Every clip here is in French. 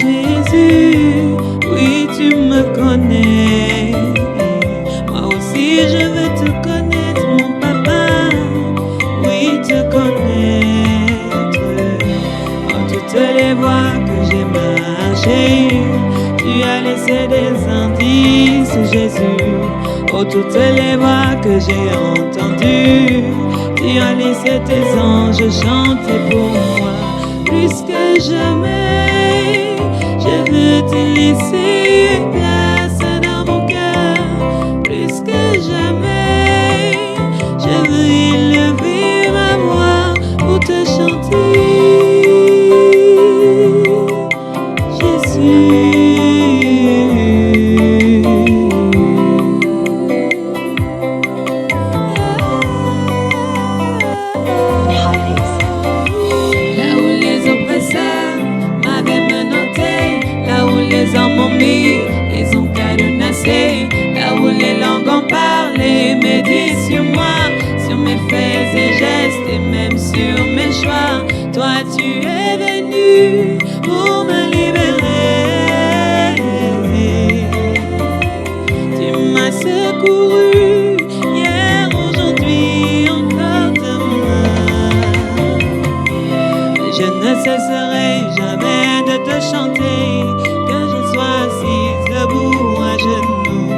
Jésus, oui tu me connais. Moi aussi je veux te connaître mon papa, oui te connaître. En toutes les voies que j'ai marché, tu as laissé des indices Jésus. Oh toutes les voix que j'ai entendues, tu as laissé tes anges chanter pour moi. Plus que jamais, je veux te laisser une place dans mon cœur. Plus que jamais, je veux élever ma voix pour te chanter. Jésus. Ils ont cadenassé, là où les langues ont parlé, médit sur moi, sur mes faits et gestes et même sur mes choix. Toi tu es venu pour me libérer. Tu m'as secouru hier, aujourd'hui, encore demain. Je ne cesserai jamais de te chanter, assise debout à genoux.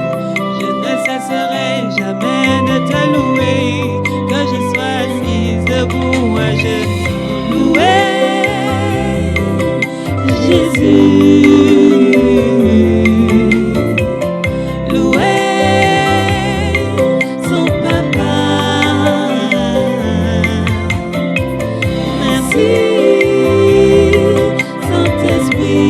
Je ne cesserai jamais de te louer, que je sois assise debout à genoux. Louer Jésus, louer son papa. Merci Saint-Esprit.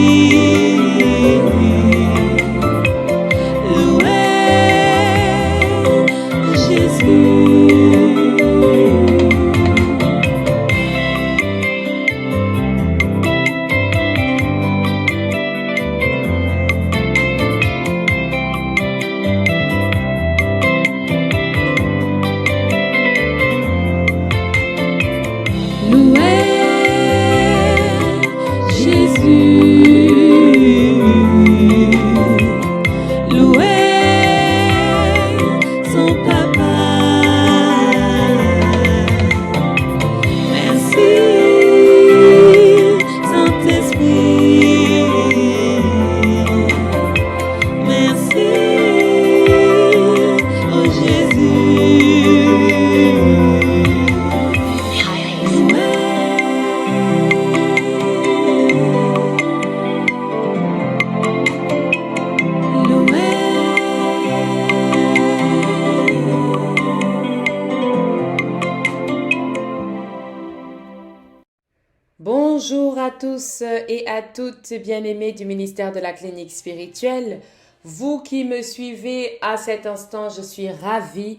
Bonjour à tous et à toutes bien-aimés du ministère de la clinique spirituelle. Vous qui me suivez à cet instant, je suis ravie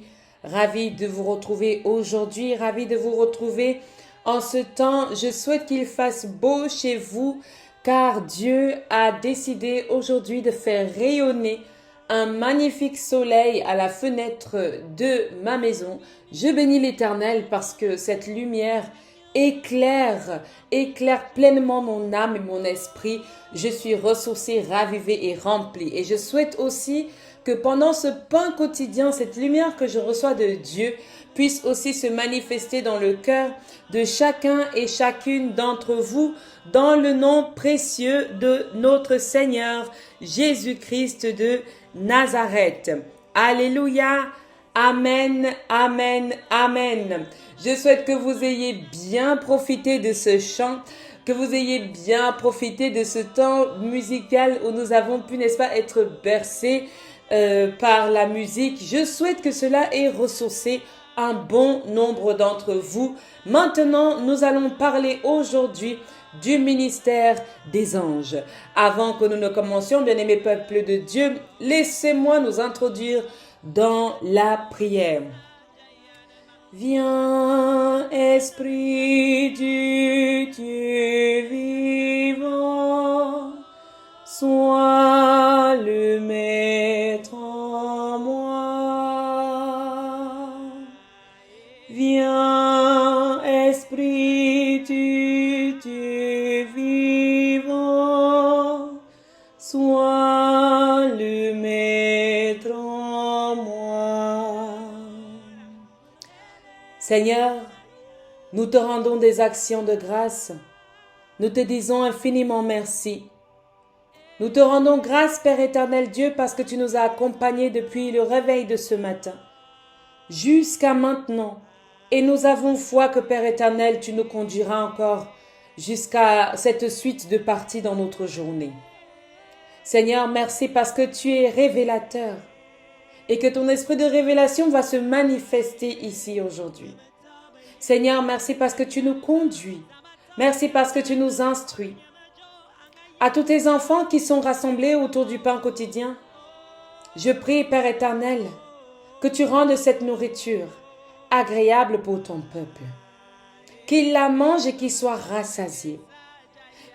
de vous retrouver aujourd'hui, ravie de vous retrouver en ce temps. Je souhaite qu'il fasse beau chez vous car Dieu a décidé aujourd'hui de faire rayonner un magnifique soleil à la fenêtre de ma maison. Je bénis l'Éternel parce que cette lumière éclaire pleinement mon âme et mon esprit. Je suis ressourcée, ravivée et remplie. Et je souhaite aussi que pendant ce pain quotidien, cette lumière que je reçois de Dieu puisse aussi se manifester dans le cœur de chacun et chacune d'entre vous, dans le nom précieux de notre Seigneur Jésus-Christ de Nazareth. Alléluia. Amen, amen, amen. Je souhaite que vous ayez bien profité de ce chant, que vous ayez bien profité de ce temps musical où nous avons pu, n'est-ce pas, être bercés par la musique. Je souhaite que cela ait ressourcé un bon nombre d'entre vous. Maintenant, nous allons parler aujourd'hui du ministère des anges. Avant que nous ne commencions, bien-aimés peuple de Dieu, laissez-moi nous introduire dans la prière. Viens, Esprit du Dieu vivant, sois le maître en moi. Viens, Esprit du Dieu vivant, Sois le maître en moi. Seigneur, nous te rendons des actions de grâce. Nous te disons infiniment merci. Nous te rendons grâce, Père éternel Dieu, parce que tu nous as accompagnés depuis le réveil de ce matin jusqu'à maintenant. Et nous avons foi que, Père éternel, tu nous conduiras encore jusqu'à cette suite de parties dans notre journée. Seigneur, merci parce que tu es révélateur et que ton esprit de révélation va se manifester ici aujourd'hui. Seigneur, merci parce que tu nous conduis. Merci parce que tu nous instruis. À tous tes enfants qui sont rassemblés autour du pain quotidien, je prie, Père éternel, que tu rendes cette nourriture agréable pour ton peuple. Qu'ils la mangent et qu'ils soient rassasiés.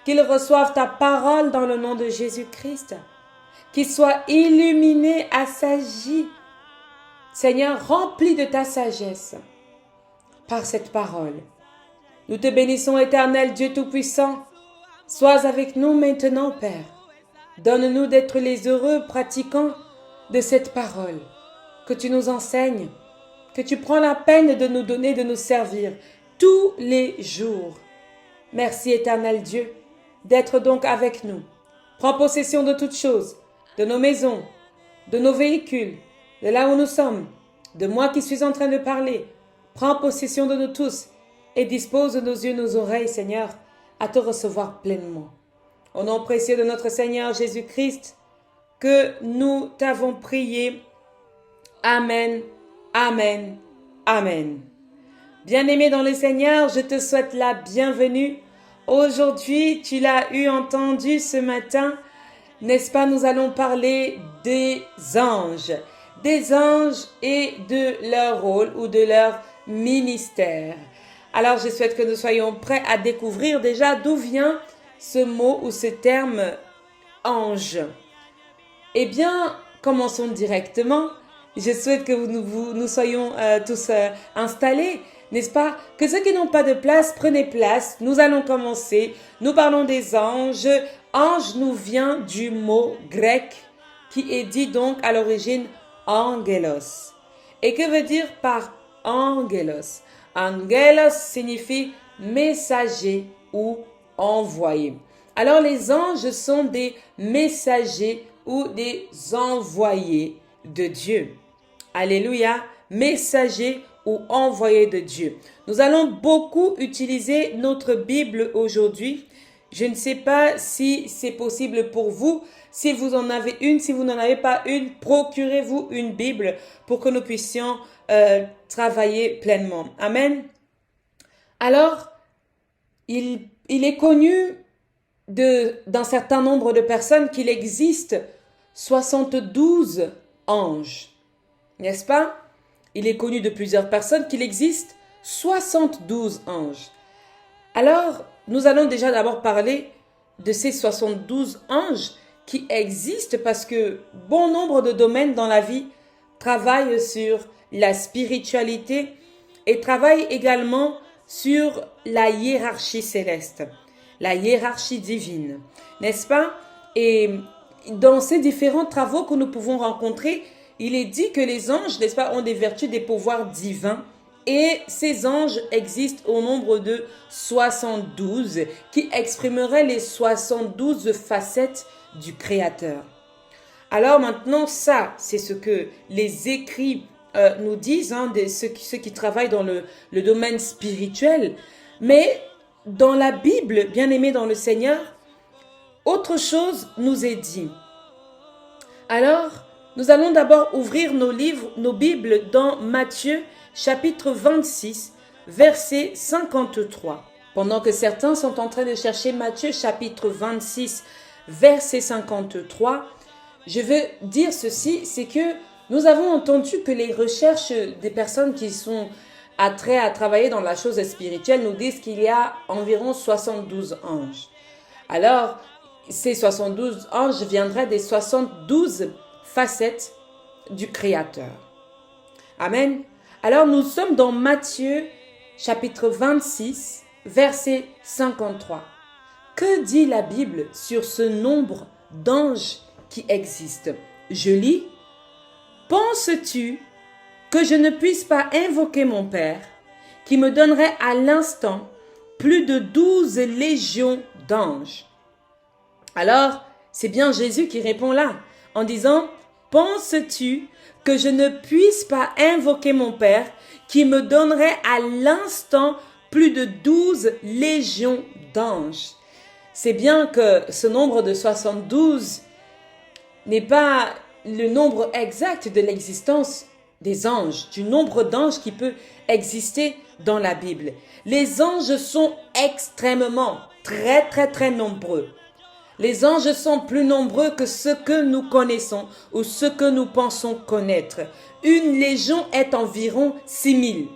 Qu'ils reçoivent ta parole dans le nom de Jésus-Christ. Qu'ils soient illuminés, assagis. Seigneur, remplis de ta sagesse par cette parole. Nous te bénissons, éternel Dieu Tout-Puissant. Sois avec nous maintenant, Père. Donne-nous d'être les heureux pratiquants de cette parole. Que tu nous enseignes, que tu prends la peine de nous donner, de nous servir tous les jours. Merci, éternel Dieu, d'être donc avec nous. Prends possession de toutes choses, de nos maisons, de nos véhicules, de là où nous sommes, de moi qui suis en train de parler. Prends possession de nous tous et dispose nos yeux, nos oreilles, Seigneur, à te recevoir pleinement. Au nom précieux de notre Seigneur Jésus-Christ, que nous t'avons prié. Amen, amen, amen. Bien-aimé dans le Seigneur, je te souhaite la bienvenue. Aujourd'hui, tu l'as entendu ce matin, n'est-ce pas, nous allons parler des anges et de leur rôle ou de leur ministère. Alors, je souhaite que nous soyons prêts à découvrir déjà d'où vient ce mot ou ce terme ange. Eh bien, commençons directement. Je souhaite que nous soyons tous installés, n'est-ce pas? Que ceux qui n'ont pas de place, prenez place. Nous allons commencer. Nous parlons des anges. Ange nous vient du mot grec qui est dit donc à l'origine angelos. Et que veut dire par angelos? Angelos signifie messager ou envoyé. Alors les anges sont des messagers ou des envoyés de Dieu. Alléluia, messagers ou envoyés de Dieu. Nous allons beaucoup utiliser notre Bible aujourd'hui. Je ne sais pas si c'est possible pour vous. Si vous en avez une, si vous n'en avez pas une, procurez-vous une Bible pour que nous puissions travailler pleinement. Amen. Alors, il est connu d'un certain nombre de personnes qu'il existe 72 anges. N'est-ce pas? Il est connu de plusieurs personnes qu'il existe 72 anges. Alors, nous allons déjà d'abord parler de ces 72 anges qui existent parce que bon nombre de domaines dans la vie travaillent sur la spiritualité et travaillent également sur la hiérarchie céleste, la hiérarchie divine, n'est-ce pas? Et dans ces différents travaux que nous pouvons rencontrer, il est dit que les anges, n'est-ce pas, ont des vertus, des pouvoirs divins. Et ces anges existent au nombre de 72 qui exprimeraient les 72 facettes du Créateur. Alors maintenant, ça, c'est ce que les écrits nous disent, ceux qui travaillent dans le domaine spirituel. Mais dans la Bible, bien-aimés dans le Seigneur, autre chose nous est dit. Alors, nous allons d'abord ouvrir nos Bibles dans Matthieu, chapitre 26, verset 53. Pendant que certains sont en train de chercher Matthieu, chapitre 26, verset 53, je veux dire ceci, c'est que nous avons entendu que les recherches des personnes qui sont attraits à travailler dans la chose spirituelle nous disent qu'il y a environ 72 anges. Alors, ces 72 anges viendraient des 72 facettes du Créateur. Amen. Alors, nous sommes dans Matthieu, chapitre 26, verset 53. Que dit la Bible sur ce nombre d'anges qui existent. Je lis, « Penses-tu que je ne puisse pas invoquer mon Père, qui me donnerait à l'instant plus de 12 légions d'anges ?» Alors, c'est bien Jésus qui répond là, en disant, « Penses-tu que je ne puisse pas invoquer mon Père, qui me donnerait à l'instant plus de 12 légions d'anges ?» C'est bien que ce nombre de 72 n'est pas le nombre exact de l'existence des anges, du nombre d'anges qui peut exister dans la Bible. Les anges sont extrêmement, très nombreux. Les anges sont plus nombreux que ce que nous connaissons ou ce que nous pensons connaître. Une légion est environ 6000.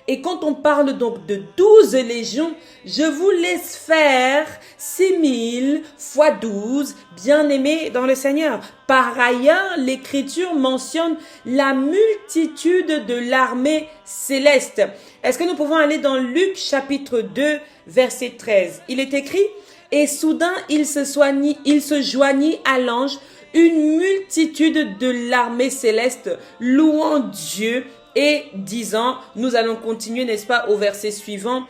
Et quand on parle donc de 12 légions, je vous laisse faire 6000 fois 12, bien-aimés dans le Seigneur. Par ailleurs, l'Écriture mentionne la multitude de l'armée céleste. Est-ce que nous pouvons aller dans Luc chapitre 2, verset 13? Il est écrit, « Et soudain, il se joignit à l'ange une multitude de l'armée céleste, louant Dieu et disant, nous allons continuer, n'est-ce pas, au verset suivant,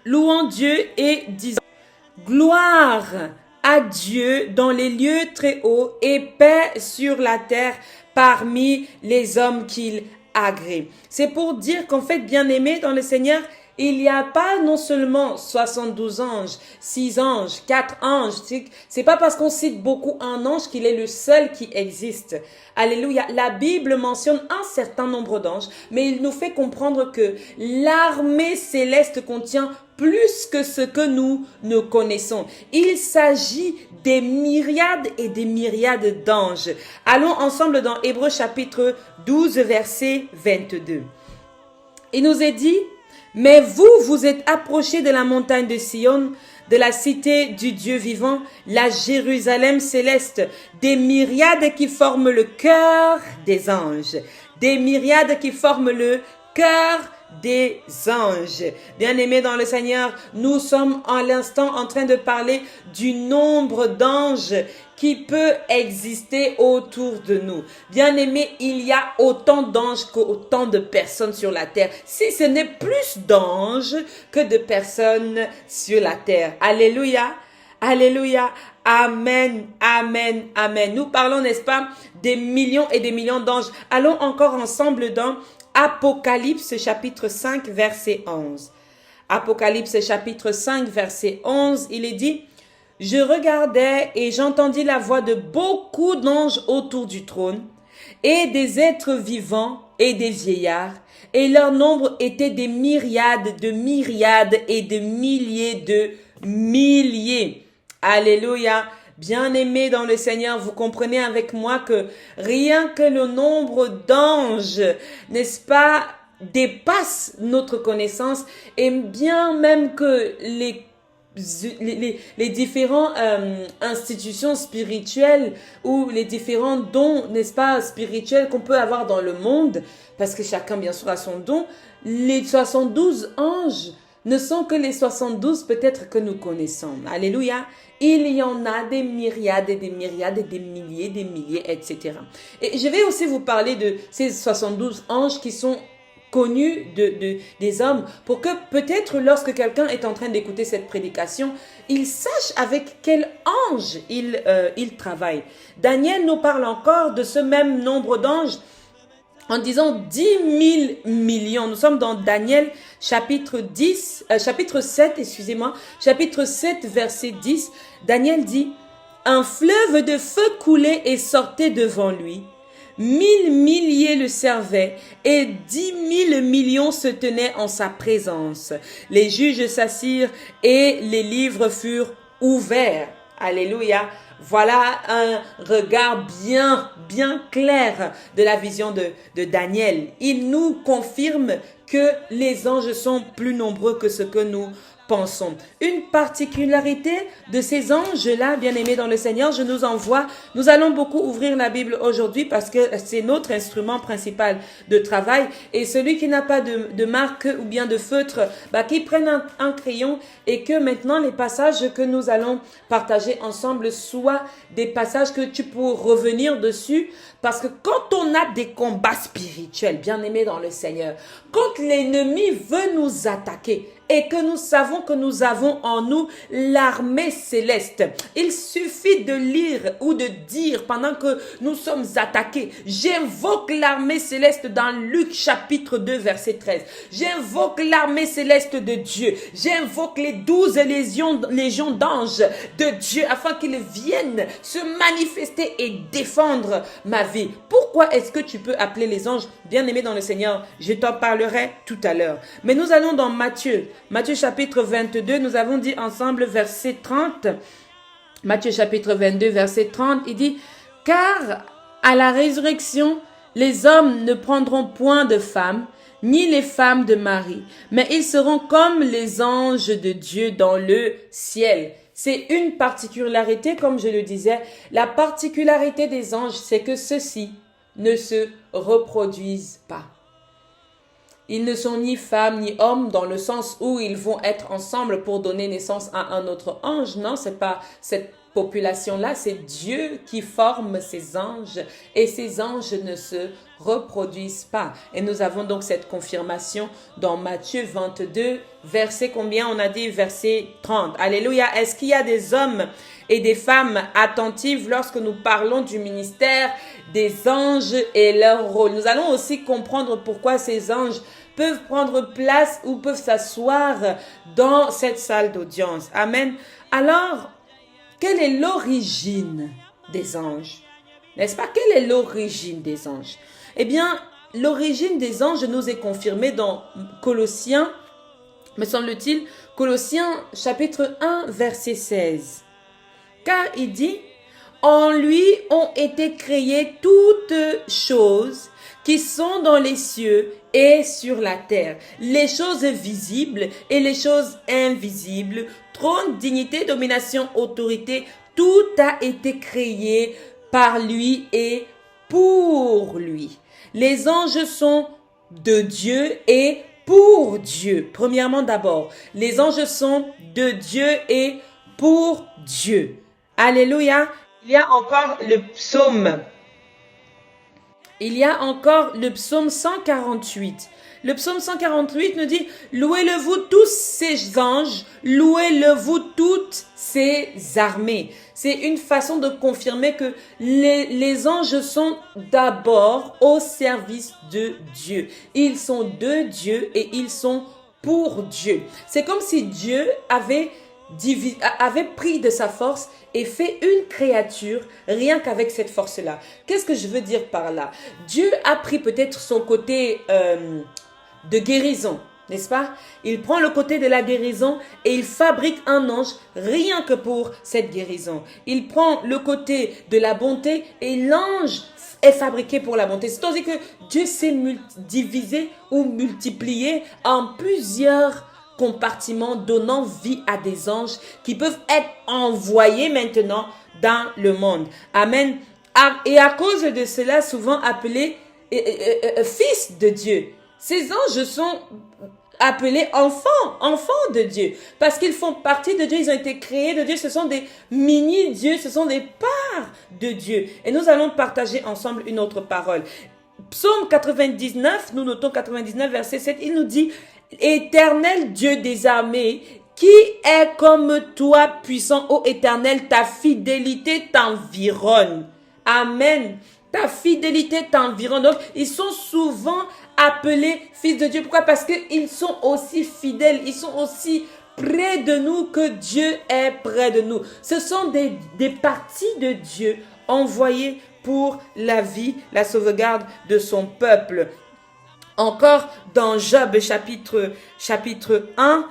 louant Dieu et disant, gloire à Dieu dans les lieux très hauts et paix sur la terre parmi les hommes qu'il agrée. » C'est pour dire qu'en fait, bien-aimés dans le Seigneur, il n'y a pas non seulement 72 anges, 6 anges, 4 anges. C'est pas parce qu'on cite beaucoup un ange qu'il est le seul qui existe. Alléluia. La Bible mentionne un certain nombre d'anges, mais il nous fait comprendre que l'armée céleste contient plus que ce que nous ne connaissons. Il s'agit des myriades et des myriades d'anges. Allons ensemble dans Hébreux chapitre 12, verset 22. Il nous est dit, « Mais vous, vous êtes approchés de la montagne de Sion, de la cité du Dieu vivant, la Jérusalem céleste, des myriades qui forment le cœur des anges. » Des myriades qui forment le cœur des anges. Bien-aimés dans le Seigneur, nous sommes en l'instant en train de parler du nombre d'anges qui peut exister autour de nous. Bien-aimés, il y a autant d'anges qu'autant de personnes sur la terre. Si ce n'est plus d'anges que de personnes sur la terre. Alléluia. Alléluia. Amen. Amen. Amen. Nous parlons, n'est-ce pas, des millions et des millions d'anges. Allons encore ensemble dans Apocalypse chapitre 5 verset 11. Apocalypse chapitre 5 verset 11, il est dit, « Je regardais et j'entendis la voix de beaucoup d'anges autour du trône et des êtres vivants et des vieillards, et leur nombre était des myriades et de milliers de milliers. » Alléluia. Bien-aimés dans le Seigneur, vous comprenez avec moi que rien que le nombre d'anges, n'est-ce pas, dépasse notre connaissance, et bien même que les différentes institutions spirituelles ou les différents dons, n'est-ce pas, spirituels qu'on peut avoir dans le monde, parce que chacun bien sûr a son don, les 72 anges ne sont que les 72 peut-être que nous connaissons. Alléluia. Il y en a des myriades et des myriades et des milliers, etc. Et je vais aussi vous parler de ces 72 anges qui sont connus des hommes, pour que peut-être lorsque quelqu'un est en train d'écouter cette prédication, il sache avec quel ange il travaille. Daniel nous parle encore de ce même nombre d'anges en disant 10 000 millions. Nous sommes dans Daniel chapitre 7, chapitre 7 verset 10. Daniel dit, « Un fleuve de feu coulait et sortait devant lui. 1000 milliers le servaient et 10 000 millions se tenaient en sa présence. Les juges s'assirent et les livres furent ouverts. » Alléluia. Voilà un regard bien clair de la vision de Daniel. Il nous confirme que les anges sont plus nombreux que ce que nous pensons. Une particularité de ces anges-là, bien-aimés dans le Seigneur, je nous envoie. Nous allons beaucoup ouvrir la Bible aujourd'hui parce que c'est notre instrument principal de travail. Et celui qui n'a pas de marque ou bien de feutre, qui prenne un crayon et que maintenant les passages que nous allons partager ensemble soient des passages que tu peux revenir dessus. Parce que quand on a des combats spirituels, bien-aimés dans le Seigneur, quand l'ennemi veut nous attaquer et que nous savons que nous avons en nous l'armée céleste, il suffit de lire ou de dire pendant que nous sommes attaqués, j'invoque l'armée céleste dans Luc chapitre 2 verset 13. J'invoque l'armée céleste de Dieu. J'invoque les 12 légions d'anges de Dieu afin qu'ils viennent se manifester et défendre ma vie. Pourquoi est-ce que tu peux appeler les anges bien-aimés dans le Seigneur? Je t'en parlerai tout à l'heure. Mais nous allons dans Matthieu chapitre 22, nous avons dit ensemble verset 30. Matthieu chapitre 22 verset 30, il dit « Car à la résurrection, les hommes ne prendront point de femmes, ni les femmes de mari, mais ils seront comme les anges de Dieu dans le ciel. » C'est une particularité, comme je le disais. La particularité des anges, c'est que ceux-ci ne se reproduisent pas. Ils ne sont ni femmes ni hommes dans le sens où ils vont être ensemble pour donner naissance à un autre ange. Non, c'est pas cette population-là, c'est Dieu qui forme ces anges et ces anges ne se reproduisent pas. Et nous avons donc cette confirmation dans Matthieu 22, verset combien? On a dit verset 30. Alléluia. Est-ce qu'il y a des hommes et des femmes attentives lorsque nous parlons du ministère des anges et leur rôle? Nous allons aussi comprendre pourquoi ces anges peuvent prendre place ou peuvent s'asseoir dans cette salle d'audience. Amen. Alors, quelle est l'origine des anges? N'est-ce pas? Quelle est l'origine des anges? Eh bien, l'origine des anges nous est confirmée dans Colossiens, me semble-t-il, Colossiens chapitre 1, verset 16. Car il dit, en lui ont été créées toutes choses qui sont dans les cieux et sur la terre, les choses visibles et les choses invisibles, trône, dignité, domination, autorité, tout a été créé par lui et pour lui. Les anges sont de Dieu et pour Dieu. Premièrement d'abord, les anges sont de Dieu et pour Dieu. Alléluia. Il y a encore le psaume. Il y a encore le psaume 148. Le psaume 148 nous dit « Louez-le vous tous ces anges, louez-le vous toutes ces armées ». C'est une façon de confirmer que les anges sont d'abord au service de Dieu. Ils sont de Dieu et ils sont pour Dieu. C'est comme si Dieu avait pris de sa force et fait une créature rien qu'avec cette force-là. Qu'est-ce que je veux dire par là? Dieu a pris peut-être son côté de guérison, n'est-ce pas? Il prend le côté de la guérison et il fabrique un ange rien que pour cette guérison. Il prend le côté de la bonté et l'ange est fabriqué pour la bonté. C'est-à-dire que Dieu s'est divisé ou multiplié en plusieurs compartiments, donnant vie à des anges qui peuvent être envoyés maintenant dans le monde. Amen. Et à cause de cela, souvent appelés fils de Dieu. Ces anges sont appelés enfants de Dieu, parce qu'ils font partie de Dieu, ils ont été créés de Dieu, ce sont des mini-dieux, ce sont des parts de Dieu. Et nous allons partager ensemble une autre parole. Psaume 99, nous notons 99, verset 7, il nous dit « Éternel Dieu des armées, qui est comme toi, puissant, ô Éternel, ta fidélité t'environne. » Amen. Ta fidélité t'environne. Donc, ils sont souvent appelés fils de Dieu. Pourquoi? Parce qu'ils sont aussi fidèles. Ils sont aussi près de nous que Dieu est près de nous. Ce sont des parties de Dieu envoyées pour la vie, la sauvegarde de son peuple. Encore dans Job chapitre 1,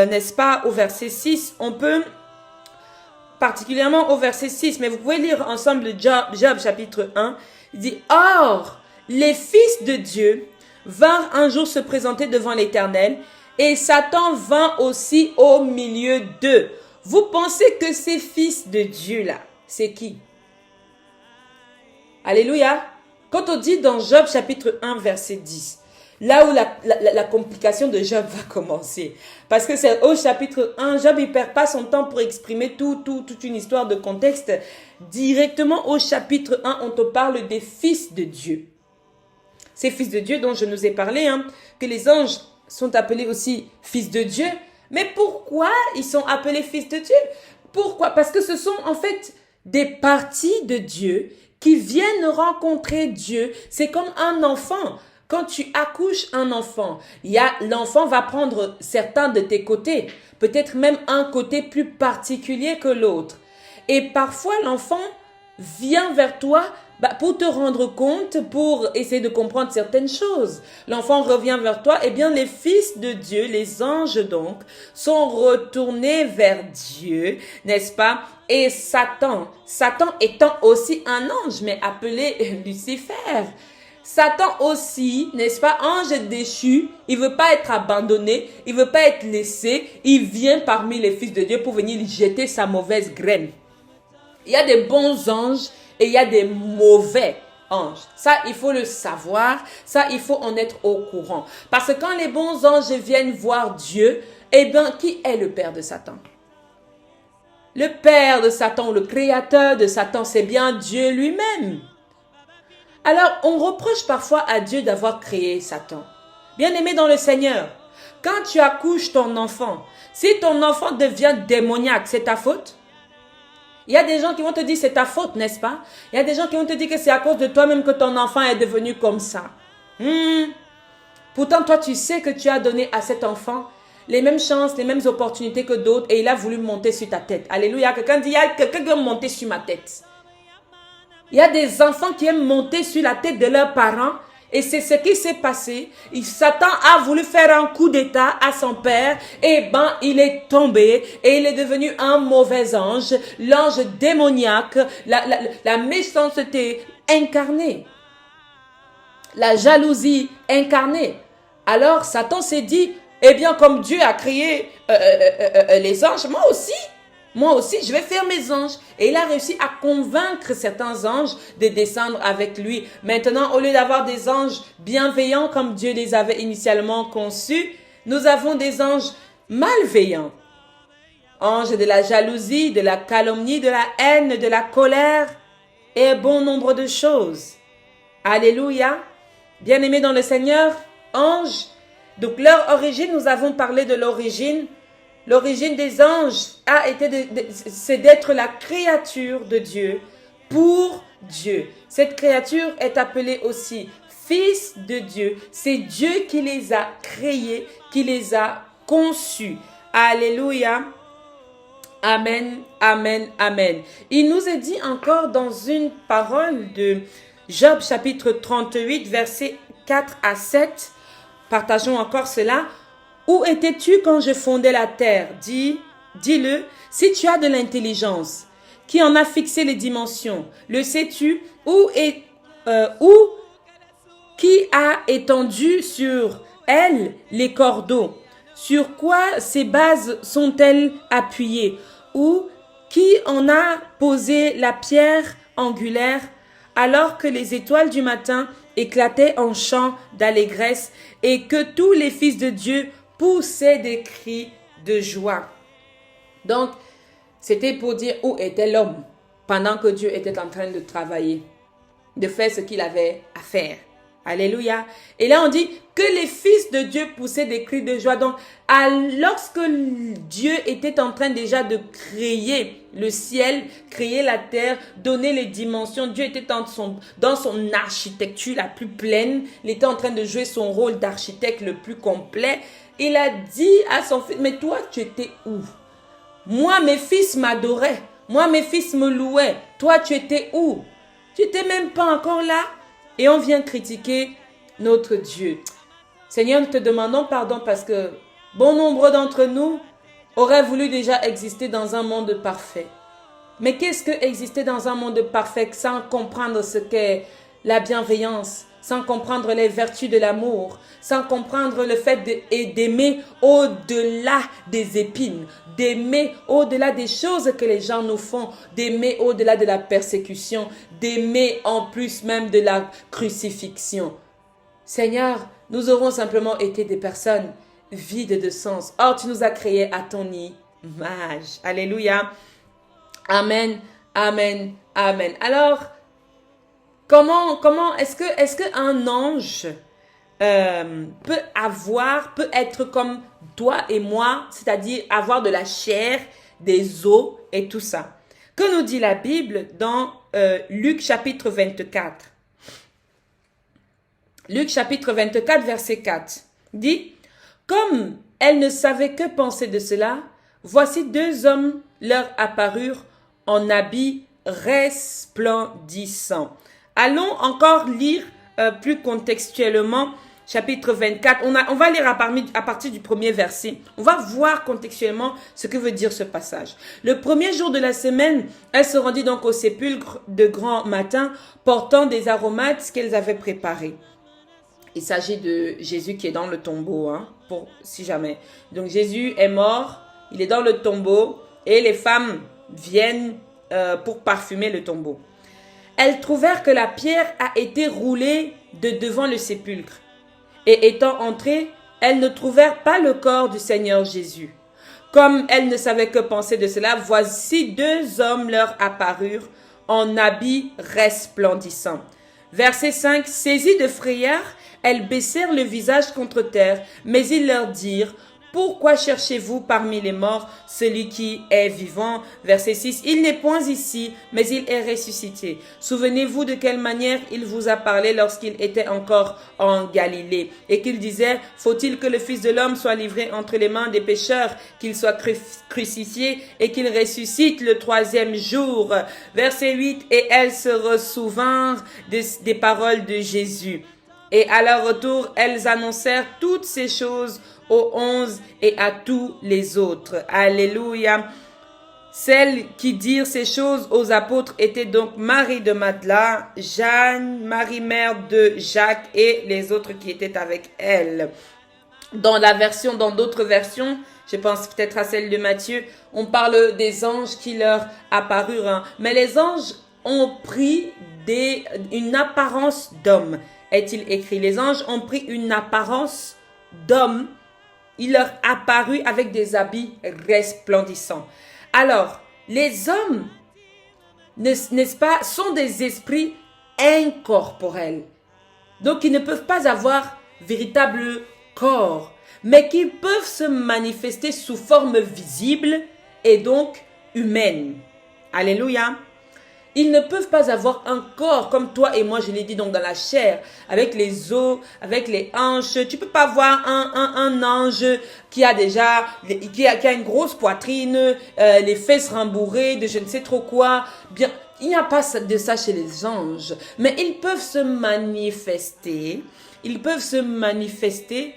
n'est-ce pas, au verset 6, on peut, particulièrement au verset 6, mais vous pouvez lire ensemble Job chapitre 1, il dit « Or, les fils de Dieu vinrent un jour se présenter devant l'Éternel, et Satan vint aussi au milieu d'eux. Vous pensez que ces fils de Dieu-là, c'est qui? Alléluia. Quand on dit dans Job chapitre 1 verset 10, là où la complication de Job va commencer. Parce que c'est au chapitre 1, Job ne perd pas son temps pour exprimer toute une histoire de contexte. Directement au chapitre 1, on te parle des fils de Dieu. Ces fils de Dieu dont je nous ai parlé, que les anges sont appelés aussi fils de Dieu. Mais pourquoi ils sont appelés fils de Dieu? Pourquoi? Parce que ce sont en fait des parties de Dieu qui viennent rencontrer Dieu. C'est comme un enfant. Quand tu accouches un enfant, l'enfant va prendre certains de tes côtés, peut-être même un côté plus particulier que l'autre. Et parfois, l'enfant vient vers toi pour te rendre compte, pour essayer de comprendre certaines choses. L'enfant revient vers toi. Eh bien, les fils de Dieu, les anges donc, sont retournés vers Dieu, n'est-ce pas? Et Satan étant aussi un ange, mais appelé Lucifer. Satan aussi, n'est-ce pas, ange déchu, il veut pas être abandonné, il veut pas être laissé, il vient parmi les fils de Dieu pour venir jeter sa mauvaise graine. Il y a des bons anges et il y a des mauvais anges. Ça, il faut le savoir, ça, il faut en être au courant. Parce que quand les bons anges viennent voir Dieu, eh bien, qui est le père de Satan? Le père de Satan, le créateur de Satan, c'est bien Dieu lui-même. Alors, on reproche parfois à Dieu d'avoir créé Satan. Bien-aimé dans le Seigneur, quand tu accouches ton enfant, si ton enfant devient démoniaque, c'est ta faute? Il y a des gens qui vont te dire c'est ta faute, n'est-ce pas? Il y a des gens qui vont te dire que c'est à cause de toi-même que ton enfant est devenu comme ça. Pourtant, toi, tu sais que tu as donné à cet enfant les mêmes chances, les mêmes opportunités que d'autres et il a voulu monter sur ta tête. Alléluia. Quelqu'un dit, il y a quelqu'un qui veut monter sur ma tête. Il y a des enfants qui aiment monter sur la tête de leurs parents et c'est ce qui s'est passé. Satan a voulu faire un coup d'état à son père et il est tombé et il est devenu un mauvais ange, l'ange démoniaque, la méchanceté incarnée, la jalousie incarnée. Alors Satan s'est dit, eh bien comme Dieu a créé les anges, moi aussi, je vais faire mes anges. Et il a réussi à convaincre certains anges de descendre avec lui. Maintenant, au lieu d'avoir des anges bienveillants comme Dieu les avait initialement conçus, nous avons des anges malveillants. Anges de la jalousie, de la calomnie, de la haine, de la colère et bon nombre de choses. Alléluia. Bien-aimés dans le Seigneur, anges. Donc leur origine, nous avons parlé de l'origine. L'origine des anges c'est d'être la créature de Dieu pour Dieu. Cette créature est appelée aussi fils de Dieu. C'est Dieu qui les a créés, qui les a conçus. Alléluia. Amen, amen, amen. Il nous est dit encore dans une parole de Job chapitre 38, versets 4 à 7. Partageons encore cela. Où étais-tu quand je fondais la terre? Dis-le, si tu as de l'intelligence, qui en a fixé les dimensions, le sais-tu? Qui a étendu sur elle les cordeaux? Sur quoi ces bases sont-elles appuyées? Ou qui en a posé la pierre angulaire, alors que les étoiles du matin éclataient en chants d'allégresse et que tous les fils de Dieu poussaient des cris de joie. Donc, c'était pour dire où était l'homme pendant que Dieu était en train de travailler, de faire ce qu'il avait à faire. Alléluia. Et là, on dit que les fils de Dieu poussaient des cris de joie. Donc, lorsque Dieu était en train déjà de créer le ciel, créer la terre, donner les dimensions, Dieu était dans son architecture la plus pleine. Il était en train de jouer son rôle d'architecte le plus complet. Il a dit à son fils, mais toi, tu étais où? Moi, mes fils m'adoraient. Moi, mes fils me louaient. Toi, tu étais où? Tu n'étais même pas encore là. Et on vient critiquer notre Dieu. Seigneur, nous te demandons pardon parce que bon nombre d'entre nous auraient voulu déjà exister dans un monde parfait. Mais qu'est-ce que exister dans un monde parfait sans comprendre ce qu'est la bienveillance, sans comprendre les vertus de l'amour, sans comprendre le fait d'aimer au-delà des épines, d'aimer au-delà des choses que les gens nous font, d'aimer au-delà de la persécution, d'aimer en plus même de la crucifixion. Seigneur, nous aurons simplement été des personnes vides de sens. Or, tu nous as créés à ton image. Alléluia. Amen, amen, amen. Alors, comment est-ce qu'un ange peut être comme toi et moi, c'est-à-dire avoir de la chair, des os et tout ça? Que nous dit la Bible dans Luc chapitre 24? Luc chapitre 24, verset 4 dit: comme elle ne savait que penser de cela, voici deux hommes leur apparurent en habits resplendissants. Allons encore lire plus contextuellement chapitre 24. On va lire à partir du premier verset. On va voir contextuellement ce que veut dire ce passage. Le premier jour de la semaine, elle se rendit donc au sépulcre de grand matin, portant des aromates qu'elles avaient préparés. Il s'agit de Jésus qui est dans le tombeau, pour si jamais. Donc Jésus est mort, il est dans le tombeau et les femmes viennent pour parfumer le tombeau. Elles trouvèrent que la pierre a été roulée de devant le sépulcre. Et étant entrées, elles ne trouvèrent pas le corps du Seigneur Jésus. Comme elles ne savaient que penser de cela, voici deux hommes leur apparurent en habits resplendissants. Verset 5, saisies de frayeur, elles baissèrent le visage contre terre, mais ils leur dirent: pourquoi cherchez-vous parmi les morts celui qui est vivant? Verset 6, il n'est point ici, mais il est ressuscité. Souvenez-vous de quelle manière il vous a parlé lorsqu'il était encore en Galilée, et qu'il disait: faut-il que le Fils de l'homme soit livré entre les mains des pécheurs, qu'il soit crucifié et qu'il ressuscite le troisième jour? Verset 8, et elles se ressouvinrent des paroles de Jésus. Et à leur retour, elles annoncèrent toutes ces choses aux 11 et à tous les autres. Alléluia. Celles qui dirent ces choses aux apôtres étaient donc Marie de Magdala, Jeanne, Marie mère de Jacques et les autres qui étaient avec elle. Dans d'autres versions, je pense peut-être à celle de Matthieu, on parle des anges qui leur apparurent. Mais les anges ont pris une apparence d'homme. Est-il écrit? Les anges ont pris une apparence d'homme. Il leur apparut avec des habits resplendissants. Alors, les hommes, n'est-ce pas, sont des esprits incorporels. Donc, ils ne peuvent pas avoir véritable corps, mais qui peuvent se manifester sous forme visible et donc humaine. Alléluia. Ils ne peuvent pas avoir un corps comme toi et moi, je l'ai dit, donc dans la chair, avec les os, avec les hanches. Tu peux pas voir un ange qui a déjà, qui a une grosse poitrine, les fesses rembourrées, de je ne sais trop quoi. Bien, il n'y a pas de ça chez les anges, mais ils peuvent se manifester. Ils peuvent se manifester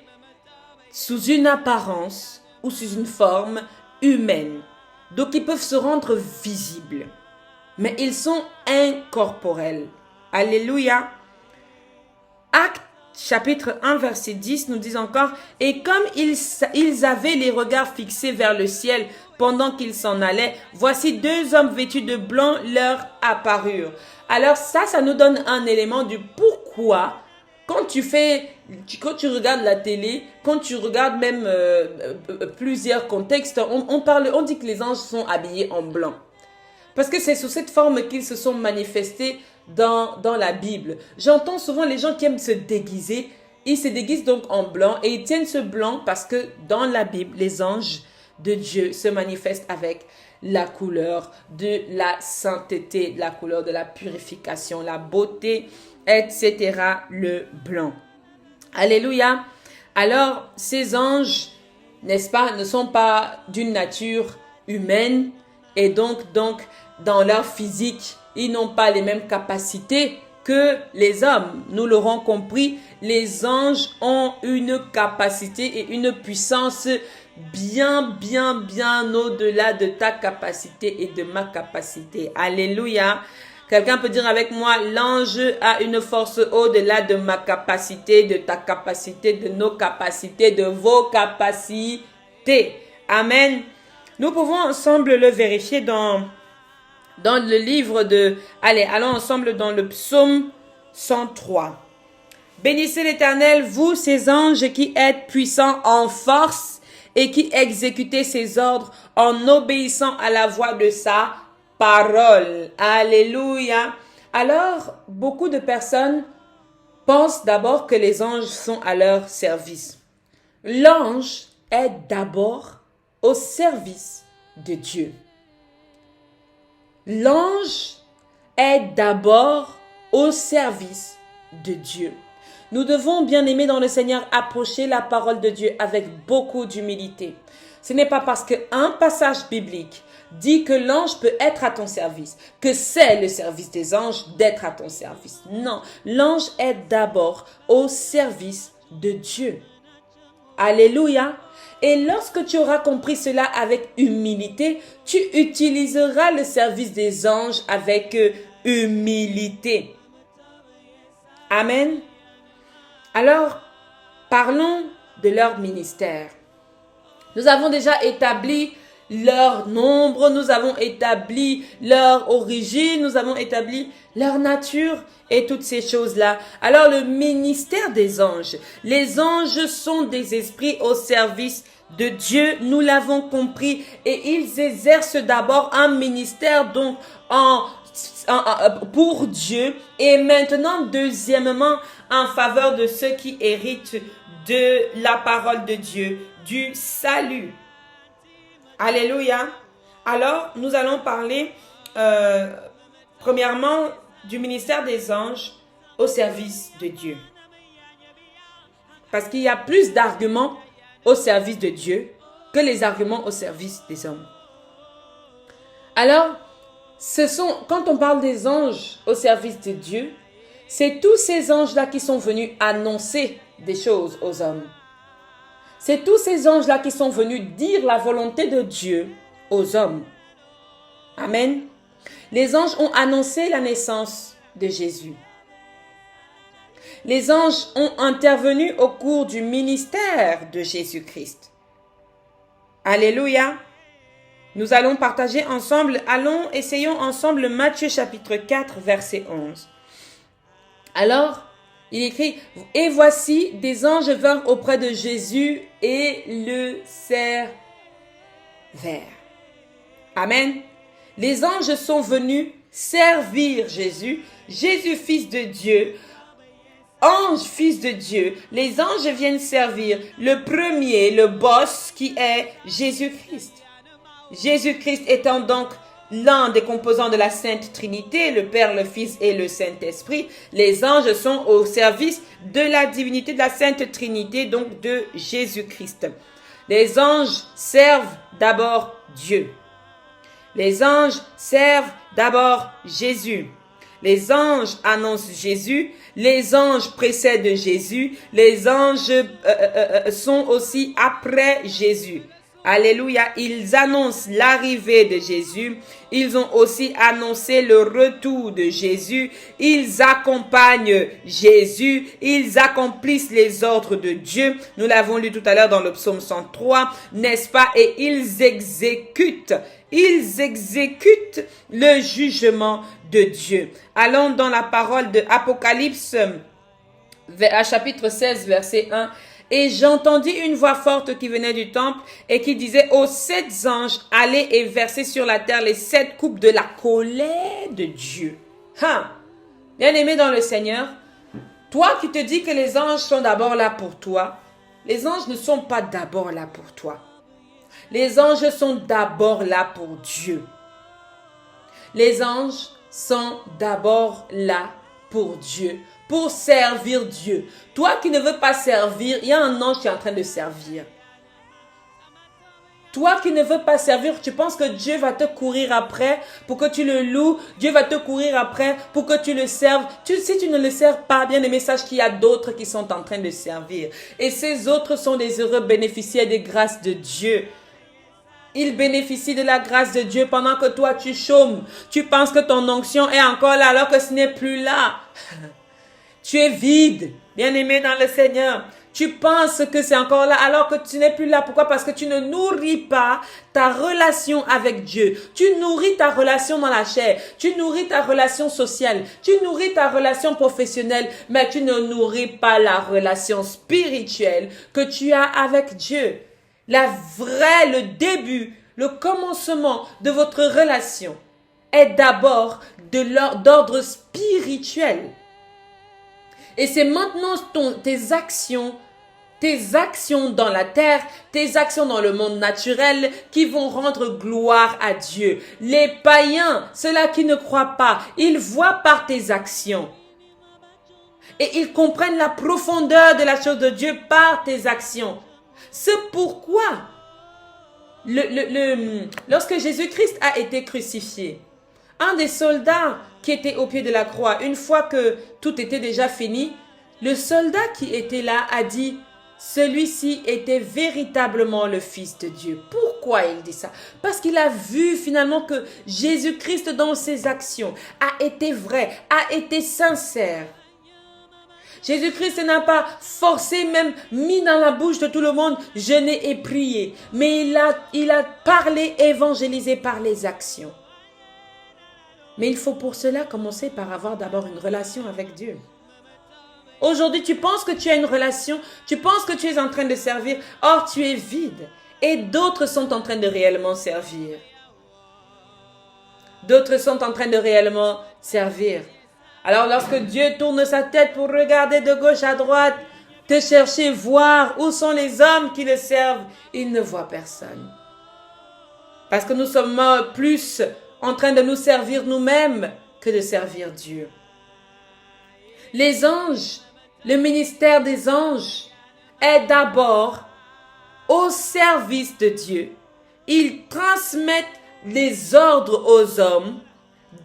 sous une apparence ou sous une forme humaine. Donc, ils peuvent se rendre visibles. Mais ils sont incorporels. Alléluia. Acte chapitre 1 verset 10 nous dit encore: et comme ils avaient les regards fixés vers le ciel pendant qu'ils s'en allaient, voici deux hommes vêtus de blanc leur apparurent. Alors ça nous donne un élément du pourquoi quand tu regardes la télé, quand tu regardes même plusieurs contextes, on dit que les anges sont habillés en blanc. Parce que c'est sous cette forme qu'ils se sont manifestés dans la Bible. J'entends souvent les gens qui aiment se déguiser. Ils se déguisent donc en blanc et ils tiennent ce blanc parce que dans la Bible, les anges de Dieu se manifestent avec la couleur de la sainteté, la couleur de la purification, la beauté, etc. Le blanc. Alléluia. Alors, ces anges, n'est-ce pas, ne sont pas d'une nature humaine et donc dans leur physique, ils n'ont pas les mêmes capacités que les hommes. Nous l'aurons compris, les anges ont une capacité et une puissance bien au-delà de ta capacité et de ma capacité. Alléluia. Quelqu'un peut dire avec moi, l'ange a une force au-delà de ma capacité, de ta capacité, de nos capacités, de vos capacités. Amen. Nous pouvons ensemble le vérifier dans le livre de... Allez, allons ensemble dans le psaume 103. Bénissez l'Éternel, vous, ses anges qui êtes puissants en force et qui exécutez ses ordres en obéissant à la voix de sa parole. Alléluia. Alors, beaucoup de personnes pensent d'abord que les anges sont à leur service. L'ange est d'abord au service de Dieu. L'ange est d'abord au service de Dieu. Nous devons, bien aimés dans le Seigneur, approcher la parole de Dieu avec beaucoup d'humilité. Ce n'est pas parce qu'un passage biblique dit que l'ange peut être à ton service, que c'est le service des anges d'être à ton service. Non, l'ange est d'abord au service de Dieu. Alléluia. Et lorsque tu auras compris cela avec humilité, tu utiliseras le service des anges avec humilité. Amen. Alors, parlons de leur ministère. Nous avons déjà établi leur nombre, nous avons établi leur origine, nous avons établi leur nature et toutes ces choses-là. Alors, le ministère des anges. Les anges sont des esprits au service de Dieu, nous l'avons compris, et ils exercent d'abord un ministère donc pour Dieu, et maintenant deuxièmement en faveur de ceux qui héritent de la parole de Dieu, du salut. Alléluia. Alors nous allons parler premièrement du ministère des anges au service de Dieu, parce qu'il y a plus d'arguments au service de Dieu que les arguments au service des hommes. Alors, quand on parle des anges au service de Dieu, c'est tous ces anges-là qui sont venus annoncer des choses aux hommes. C'est tous ces anges-là qui sont venus dire la volonté de Dieu aux hommes. Amen. Les anges ont annoncé la naissance de Jésus. Les anges ont intervenu au cours du ministère de Jésus-Christ. Alléluia. Nous allons partager ensemble, essayons ensemble Matthieu chapitre 4, verset 11. Alors, il écrit, « Et voici, des anges vinrent auprès de Jésus et le servèrent. » Amen. Les anges sont venus servir Jésus, Jésus fils de Dieu, ange fils de Dieu. Les anges viennent servir le premier, le boss qui est Jésus-Christ. Jésus-Christ étant donc l'un des composants de la Sainte Trinité, le Père, le Fils et le Saint-Esprit, les anges sont au service de la divinité de la Sainte Trinité, donc de Jésus-Christ. Les anges servent d'abord Dieu. Les anges servent d'abord Jésus. Les anges annoncent Jésus. Les anges précèdent Jésus. Les anges sont aussi après Jésus. Alléluia, ils annoncent l'arrivée de Jésus. Ils ont aussi annoncé le retour de Jésus. Ils accompagnent Jésus. Ils accomplissent les ordres de Dieu. Nous l'avons lu tout à l'heure dans le psaume 103, n'est-ce pas? Et ils exécutent le jugement de Dieu. Allons dans la parole de Apocalypse, chapitre 16, verset 1. Et j'entendis une voix forte qui venait du temple et qui disait aux 7 anges, allez et versez sur la terre les 7 coupes de la colère de Dieu. Bien-aimé dans le Seigneur, toi qui te dis que les anges sont d'abord là pour toi, les anges ne sont pas d'abord là pour toi. Les anges sont d'abord là pour Dieu. Les anges sont d'abord là pour Dieu, pour servir Dieu. Toi qui ne veux pas servir, il y a un ange qui est en train de servir. Toi qui ne veux pas servir, tu penses que Dieu va te courir après pour que tu le loues. Dieu va te courir après pour que tu le serves. Si tu ne le sers pas, bien aimé, sache qu'il y a d'autres qui sont en train de servir. Et ces autres sont des heureux bénéficiaires des grâces de Dieu. Il bénéficie de la grâce de Dieu pendant que toi tu chômes. Tu penses que ton onction est encore là alors que ce n'est plus là. Tu es vide, bien-aimé dans le Seigneur. Tu penses que c'est encore là alors que tu n'es plus là. Pourquoi? Parce que tu ne nourris pas ta relation avec Dieu. Tu nourris ta relation dans la chair. Tu nourris ta relation sociale. Tu nourris ta relation professionnelle. Mais tu ne nourris pas la relation spirituelle que tu as avec Dieu. Le début, le commencement de votre relation est d'abord d'ordre spirituel. Et c'est maintenant tes actions dans la terre, tes actions dans le monde naturel qui vont rendre gloire à Dieu. Les païens, ceux-là qui ne croient pas, ils voient par tes actions. Et ils comprennent la profondeur de la chose de Dieu par tes actions. C'est pourquoi, lorsque Jésus-Christ a été crucifié, un des soldats qui était au pied de la croix, une fois que tout était déjà fini, le soldat qui était là a dit, celui-ci était véritablement le Fils de Dieu. Pourquoi il dit ça? Parce qu'il a vu finalement que Jésus-Christ dans ses actions a été vrai, a été sincère. Jésus-Christ n'a pas forcé, même mis dans la bouche de tout le monde, jeûner et prier. Mais il a parlé, évangélisé par les actions. Mais il faut pour cela commencer par avoir d'abord une relation avec Dieu. Aujourd'hui, tu penses que tu as une relation, tu penses que tu es en train de servir, or tu es vide. Et d'autres sont en train de réellement servir. D'autres sont en train de réellement servir. Alors lorsque Dieu tourne sa tête pour regarder de gauche à droite, te chercher, voir où sont les hommes qui le servent, il ne voit personne. Parce que nous sommes plus en train de nous servir nous-mêmes que de servir Dieu. Les anges, le ministère des anges est d'abord au service de Dieu. Ils transmettent les ordres aux hommes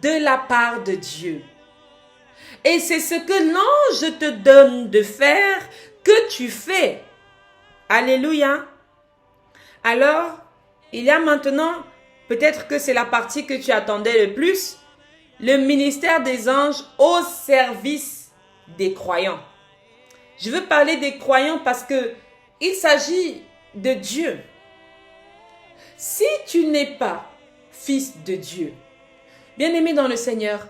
de la part de Dieu. Et c'est ce que l'ange te donne de faire que tu fais. Alléluia. Alors, il y a maintenant, peut-être que c'est la partie que tu attendais le plus, le ministère des anges au service des croyants. Je veux parler des croyants parce que il s'agit de Dieu. Si tu n'es pas fils de Dieu, bien-aimé dans le Seigneur,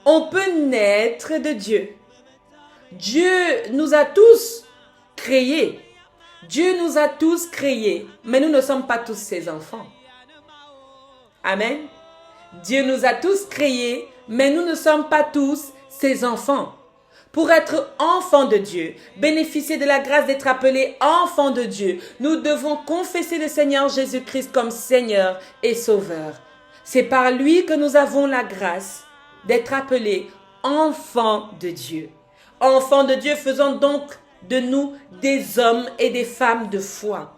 on peut naître de Dieu. Dieu nous a tous créés. Dieu nous a tous créés, mais nous ne sommes pas tous ses enfants. Amen. Dieu nous a tous créés, mais nous ne sommes pas tous ses enfants. Pour être enfants de Dieu, bénéficier de la grâce d'être appelés enfants de Dieu, nous devons confesser le Seigneur Jésus-Christ comme Seigneur et Sauveur. C'est par lui que nous avons la grâce d'être appelés enfants de Dieu. Enfants de Dieu, faisons donc de nous des hommes et des femmes de foi.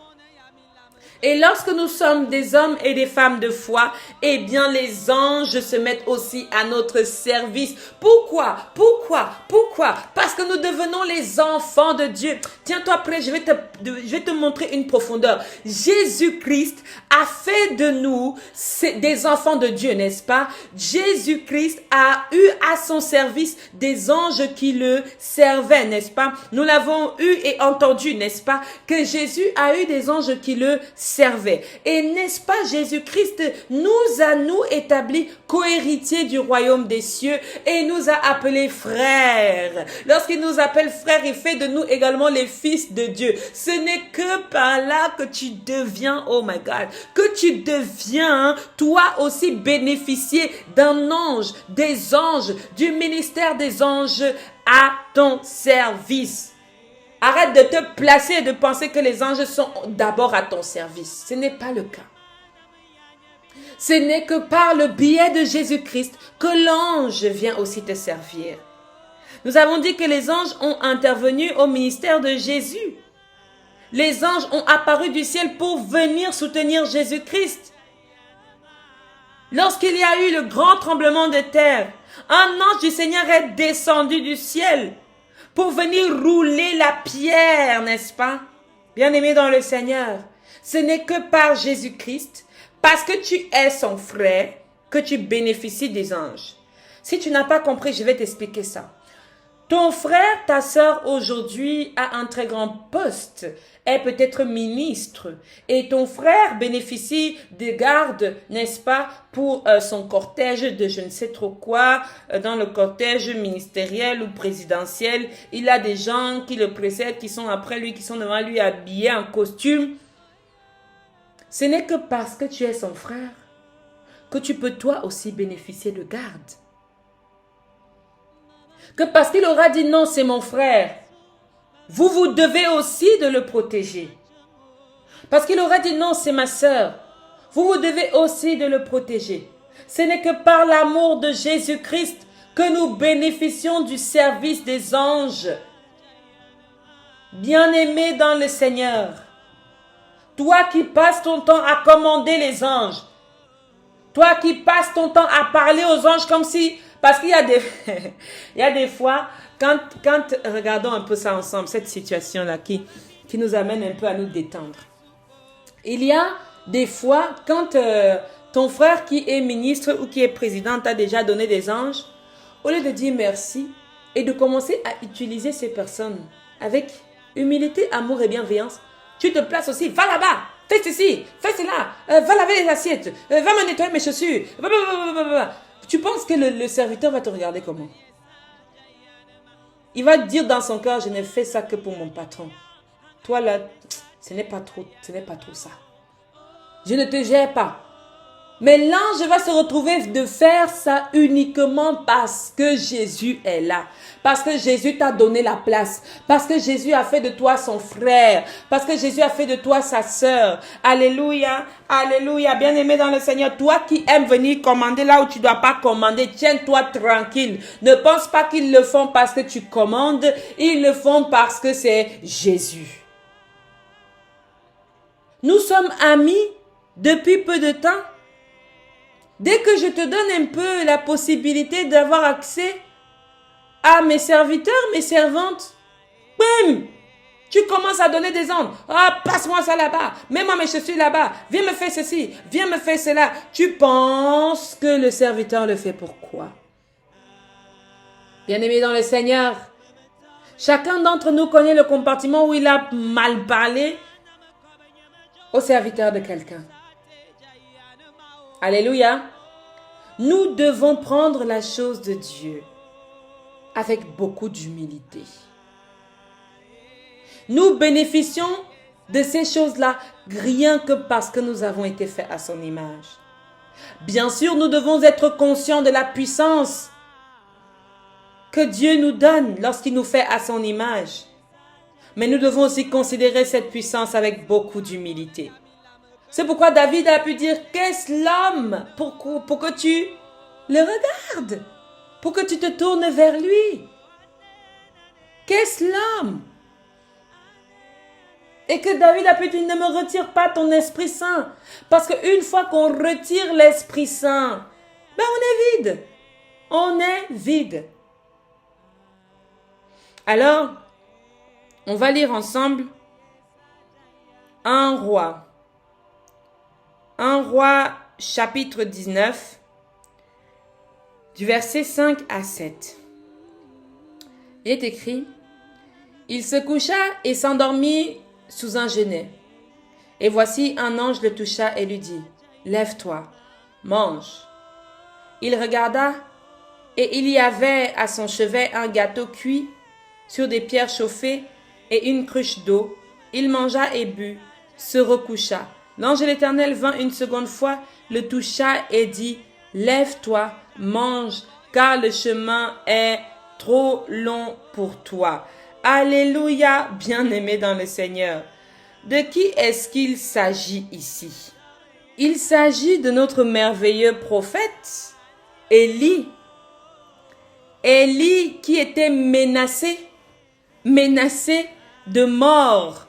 Et lorsque nous sommes des hommes et des femmes de foi, eh bien les anges se mettent aussi à notre service. Pourquoi? Parce que nous devenons les enfants de Dieu. Tiens-toi prêt, je vais te montrer une profondeur. Jésus-Christ a fait de nous des enfants de Dieu, n'est-ce pas? Jésus-Christ a eu à son service des anges qui le servaient, n'est-ce pas? Nous l'avons eu et entendu, n'est-ce pas? Que Jésus a eu des anges qui le servait. Et n'est-ce pas, Jésus-Christ nous a établis co-héritiers du royaume des cieux et nous a appelés frères. Lorsqu'il nous appelle frères, il fait de nous également les fils de Dieu. Ce n'est que par là que tu deviens, oh my God, que tu deviens toi aussi bénéficier d'un ange, des anges, du ministère des anges à ton service. Arrête de te placer et de penser que les anges sont d'abord à ton service. Ce n'est pas le cas. Ce n'est que par le biais de Jésus-Christ que l'ange vient aussi te servir. Nous avons dit que les anges ont intervenu au ministère de Jésus. Les anges ont apparu du ciel pour venir soutenir Jésus-Christ. Lorsqu'il y a eu le grand tremblement de terre, un ange du Seigneur est descendu du ciel pour venir rouler la pierre, n'est-ce pas? Bien-aimé dans le Seigneur, Ce n'est que par Jésus-Christ, parce que tu es son frère, que tu bénéficies des anges. Si tu n'as pas compris, je vais t'expliquer ça. Ton frère, ta sœur aujourd'hui a un très grand poste, est peut-être ministre et ton frère bénéficie des gardes, n'est-ce pas, pour son cortège de je ne sais trop quoi, dans le cortège ministériel ou présidentiel. Il a des gens qui le précèdent, qui sont après lui, qui sont devant lui habillés en costume. Ce n'est que parce que tu es son frère que tu peux toi aussi bénéficier de garde. Que parce qu'il aura dit non, c'est mon frère, vous devez aussi de le protéger. Parce qu'il aura dit non, c'est ma sœur, vous devez aussi de le protéger. Ce n'est que par l'amour de Jésus-Christ que nous bénéficions du service des anges. Bien-aimé dans le Seigneur, toi qui passes ton temps à commander les anges, toi qui passes ton temps à parler aux anges comme si... Parce qu'il y a des, il y a des fois, quand regardons un peu ça ensemble, cette situation-là qui nous amène un peu à nous détendre. Il y a des fois, quand ton frère qui est ministre ou qui est président t'a déjà donné des anges, au lieu de dire merci et de commencer à utiliser ces personnes avec humilité, amour et bienveillance, tu te places aussi, va là-bas, fais ceci, fais cela, va laver les assiettes, va me nettoyer mes chaussures, Tu penses que le serviteur va te regarder comment? Il va dire dans son cœur, je ne fais ça que pour mon patron. Toi là, ce n'est pas trop ça. Je ne te gère pas. Mais l'ange va se retrouver de faire ça uniquement parce que Jésus est là. Parce que Jésus t'a donné la place. Parce que Jésus a fait de toi son frère. Parce que Jésus a fait de toi sa sœur. Alléluia, alléluia. Bien-aimé dans le Seigneur, toi qui aimes venir commander là où tu ne dois pas commander, tiens-toi tranquille. Ne pense pas qu'ils le font parce que tu commandes. Ils le font parce que c'est Jésus. Nous sommes amis depuis peu de temps. Dès que je te donne un peu la possibilité d'avoir accès à mes serviteurs, mes servantes, bim, tu commences à donner des ordres. Ah, passe-moi ça là-bas, mets-moi mes chaussures là-bas, viens me faire ceci, viens me faire cela. Tu penses que le serviteur le fait pourquoi? Bien-aimé dans le Seigneur, chacun d'entre nous connaît le compartiment où il a mal parlé au serviteur de quelqu'un. Alléluia. Nous devons prendre la chose de Dieu avec beaucoup d'humilité. Nous bénéficions de ces choses-là rien que parce que nous avons été faits à son image. Bien sûr, nous devons être conscients de la puissance que Dieu nous donne lorsqu'il nous fait à son image. Mais nous devons aussi considérer cette puissance avec beaucoup d'humilité. C'est pourquoi David a pu dire, qu'est-ce l'homme pour que tu le regardes, pour que tu te tournes vers lui. Qu'est-ce l'homme? Et que David a pu dire, ne me retire pas ton Esprit Saint. Parce qu'une fois qu'on retire l'Esprit Saint, ben on est vide. On est vide. Alors, on va lire ensemble un roi. Un roi chapitre 19, du verset 5 à 7. Il est écrit, « Il se coucha et s'endormit sous un genêt. Et voici un ange le toucha et lui dit, « Lève-toi, mange. » Il regarda et il y avait à son chevet un gâteau cuit sur des pierres chauffées et une cruche d'eau. Il mangea et but, se recoucha. L'ange de l'Éternel vint une seconde fois, le toucha et dit, « Lève-toi, mange, car le chemin est trop long pour toi. » Alléluia, bien-aimé dans le Seigneur. De qui est-ce qu'il s'agit ici? Il s'agit de notre merveilleux prophète, Élie. Élie qui était menacé de mort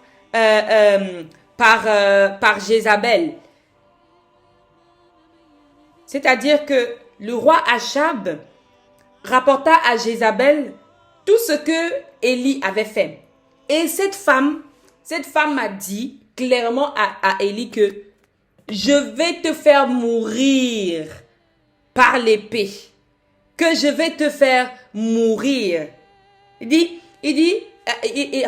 par Jézabel. C'est-à-dire que le roi Achab rapporta à Jézabel tout ce que Élie avait fait. Et cette femme a dit clairement à Élie que je vais te faire mourir par l'épée. Que je vais te faire mourir. Il dit,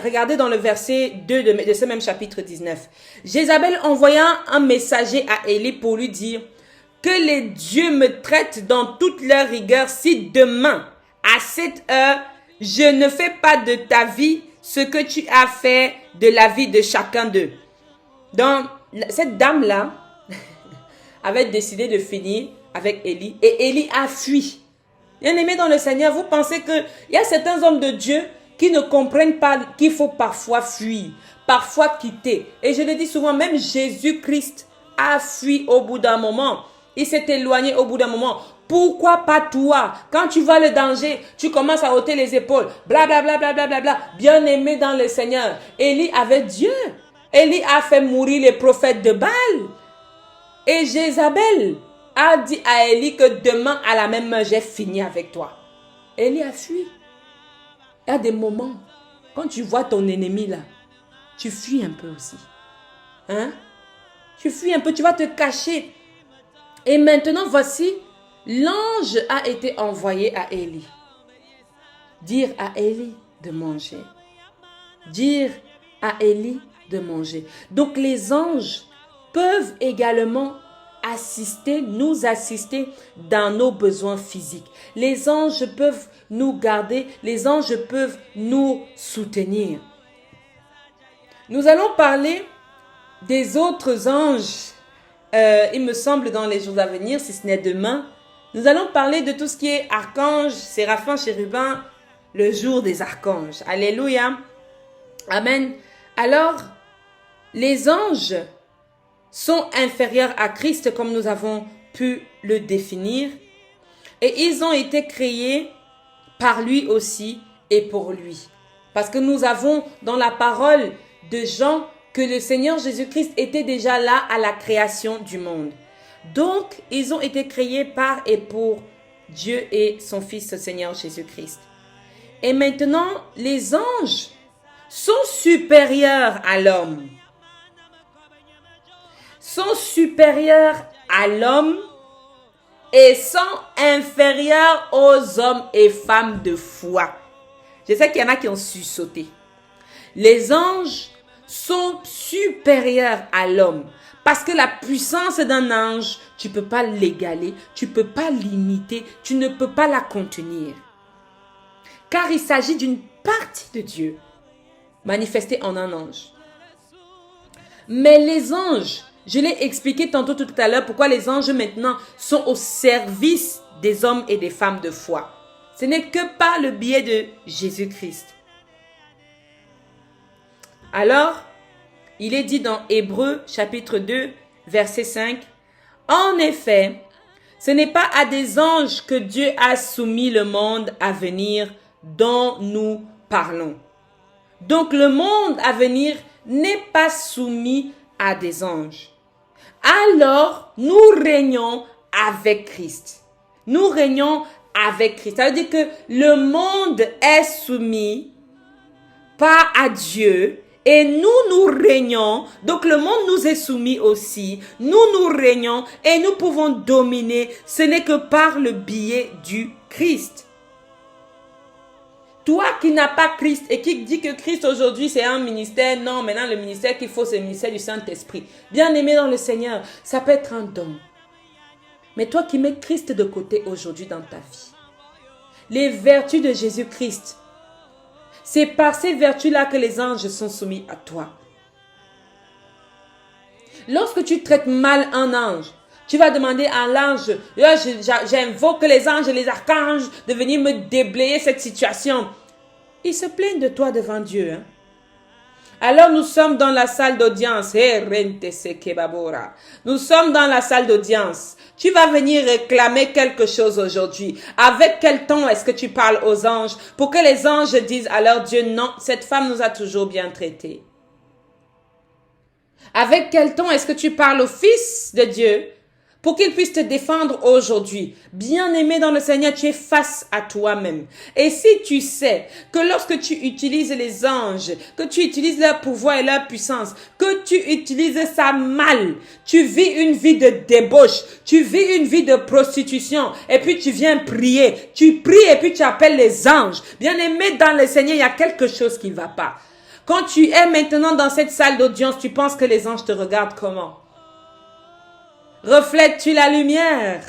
regardez dans le verset 2 de ce même chapitre 19. Jézabel envoya un messager à Élie pour lui dire que les dieux me traitent dans toute leur rigueur si demain, à cette heure, je ne fais pas de ta vie ce que tu as fait de la vie de chacun d'eux. Donc, cette dame-là avait décidé de finir avec Élie et Élie a fui. Bien-aimés dans le Seigneur, vous pensez qu'il y a certains hommes de Dieu qui ne comprennent pas qu'il faut parfois fuir, parfois quitter. Et je le dis souvent, même Jésus-Christ a fui au bout d'un moment. Il s'est éloigné au bout d'un moment. Pourquoi pas toi? Quand tu vois le danger, tu commences à ôter les épaules. Bla bla bla bla bla bla bla. Bien-aimé dans le Seigneur. Élie avait Dieu. Élie a fait mourir les prophètes de Baal. Et Jézabel a dit à Élie que demain à la même heure, j'ai fini avec toi. Élie a fui. Il y a des moments, quand tu vois ton ennemi là, tu fuis un peu aussi. Hein? Tu fuis un peu, tu vas te cacher. Et maintenant, voici, l'ange a été envoyé à Élie. Dire à Élie de manger. Dire à Élie de manger. Donc les anges peuvent également nous assister dans nos besoins physiques. Les anges peuvent nous garder, les anges peuvent nous soutenir. Nous allons parler des autres anges, il me semble dans les jours à venir, si ce n'est demain. Nous allons parler de tout ce qui est archange, séraphin, chérubin, le jour des archanges. Alléluia. Amen. Alors, les anges sont inférieurs à Christ comme nous avons pu le définir. Et ils ont été créés par lui aussi et pour lui. Parce que nous avons dans la parole de Jean que le Seigneur Jésus-Christ était déjà là à la création du monde. Donc, ils ont été créés par et pour Dieu et son Fils, le Seigneur Jésus-Christ. Et maintenant, les anges sont supérieurs à l'homme. Sont supérieurs à l'homme et sont inférieurs aux hommes et femmes de foi. Je sais qu'il y en a qui ont su sauter. Les anges sont supérieurs à l'homme. Parce que la puissance d'un ange, tu ne peux pas l'égaler, tu ne peux pas l'imiter, tu ne peux pas la contenir. Car il s'agit d'une partie de Dieu manifestée en un ange. Mais les anges, je l'ai expliqué tantôt tout à l'heure pourquoi les anges maintenant sont au service des hommes et des femmes de foi. Ce n'est que par le biais de Jésus-Christ. Alors, il est dit dans Hébreux chapitre 2, verset 5, « En effet, ce n'est pas à des anges que Dieu a soumis le monde à venir dont nous parlons. » Donc le monde à venir n'est pas soumis à des anges. Alors, nous régnons avec Christ. Nous régnons avec Christ. Ça veut dire que le monde est soumis pas à Dieu et nous régnons. Donc le monde nous est soumis aussi. Nous régnons et nous pouvons dominer. Ce n'est que par le biais du Christ. Toi qui n'as pas Christ et qui dit que Christ aujourd'hui c'est un ministère, non, maintenant le ministère qu'il faut c'est le ministère du Saint-Esprit. Bien-aimé dans le Seigneur, ça peut être un don. Mais toi qui mets Christ de côté aujourd'hui dans ta vie, les vertus de Jésus-Christ, c'est par ces vertus-là que les anges sont soumis à toi. Lorsque tu traites mal un ange, tu vas demander à l'ange, j'invoque les anges et les archanges de venir me déblayer cette situation. Ils se plaignent de toi devant Dieu. Hein? Alors nous sommes dans la salle d'audience. Nous sommes dans la salle d'audience. Tu vas venir réclamer quelque chose aujourd'hui. Avec quel ton est-ce que tu parles aux anges pour que les anges disent à leur Dieu, non, cette femme nous a toujours bien traités. Avec quel ton est-ce que tu parles au Fils de Dieu pour qu'il puisse te défendre aujourd'hui. Bien-aimé dans le Seigneur, tu es face à toi-même. Et si tu sais que lorsque tu utilises les anges, que tu utilises leur pouvoir et leur puissance, que tu utilises ça mal, tu vis une vie de débauche, tu vis une vie de prostitution, et puis tu viens prier, tu pries et puis tu appelles les anges. Bien-aimé dans le Seigneur, il y a quelque chose qui ne va pas. Quand tu es maintenant dans cette salle d'audience, tu penses que les anges te regardent comment? Reflètes-tu la lumière?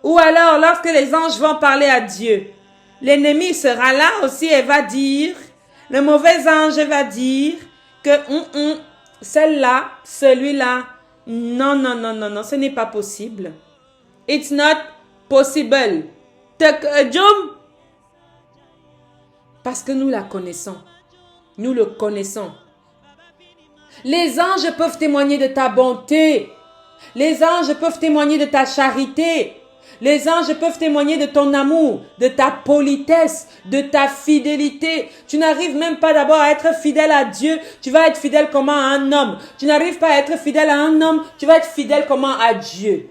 Ou alors, lorsque les anges vont parler à Dieu, l'ennemi sera là aussi et va dire, le mauvais ange va dire que celle-là, celui-là, non, non, non, non, non, ce n'est pas possible. It's not possible. Parce que nous la connaissons. Nous le connaissons. Les anges peuvent témoigner de ta bonté. Les anges peuvent témoigner de ta charité. Les anges peuvent témoigner de ton amour, de ta politesse, de ta fidélité. Tu n'arrives même pas d'abord à être fidèle à Dieu. Tu vas être fidèle comment à un homme. Tu n'arrives pas à être fidèle à un homme. Tu vas être fidèle comment à Dieu.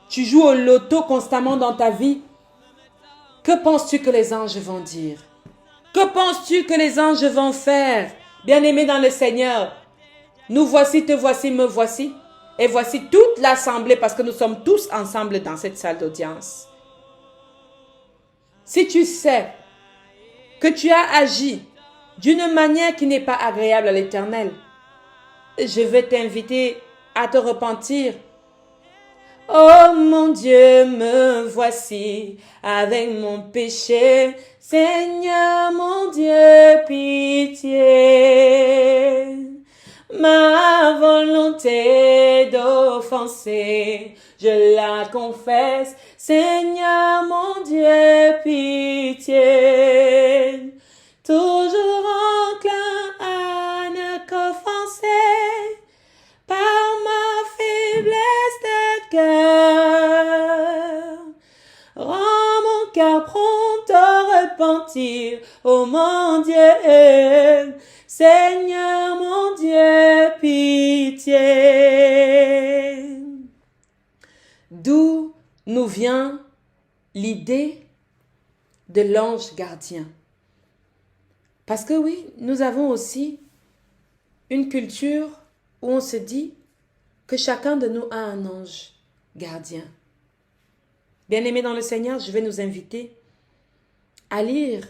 Tu joues au loto constamment dans ta vie. Que penses-tu que les anges vont dire? Que penses-tu que les anges vont faire? Bien-aimé dans le Seigneur, nous voici, te voici, me voici. Et voici toute l'assemblée parce que nous sommes tous ensemble dans cette salle d'audience. Si tu sais que tu as agi d'une manière qui n'est pas agréable à l'Éternel, je vais t'inviter à te repentir. Oh mon Dieu, me voici avec mon péché. Seigneur mon Dieu, pitié. Ma volonté d'offenser, je la confesse. Seigneur mon Dieu, pitié. Toujours enclin à ne qu'offenser par ma faiblesse de cœur. Rends mon cœur prompt au repentir, ô mon Dieu. Seigneur mon Dieu, pitié. D'où nous vient l'idée de l'ange gardien? Parce que oui, nous avons aussi une culture où on se dit que chacun de nous a un ange gardien. Bien-aimés dans le Seigneur, je vais nous inviter à lire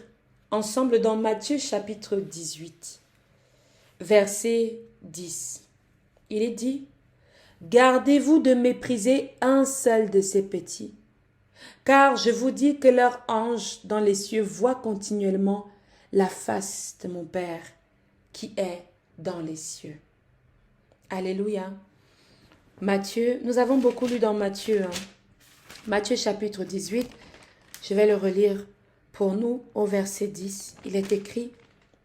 ensemble dans Matthieu chapitre 18. Verset 10. Il est dit, « Gardez-vous de mépriser un seul de ces petits, car je vous dis que leur ange dans les cieux voit continuellement la face de mon Père qui est dans les cieux. » Alléluia. Matthieu, nous avons beaucoup lu dans Matthieu. Matthieu chapitre 18, je vais le relire pour nous au verset 10. Il est écrit,